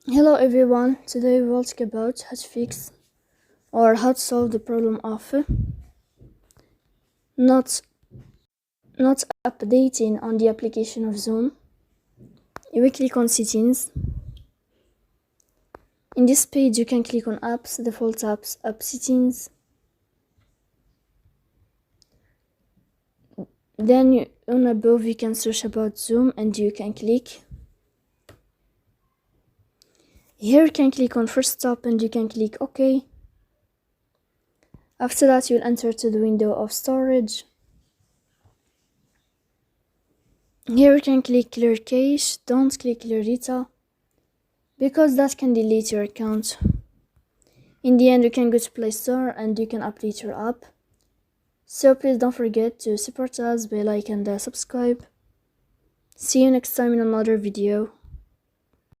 Hello everyone, today we will talk about how to fix or how to solve the problem of not updating on the application of Zoom. You will click on settings. In this page you can click on apps, default apps, app settings. Then on above you can search about Zoom and you can click. Here you can click on first stop and you can click OK. After that you'll enter to the window of storage. Here you can click clear cache, don't click clear data, because that can delete your account. In the end you can go to Play Store and you can update your app. So please don't forget to support us by like and subscribe. See you next time in another video.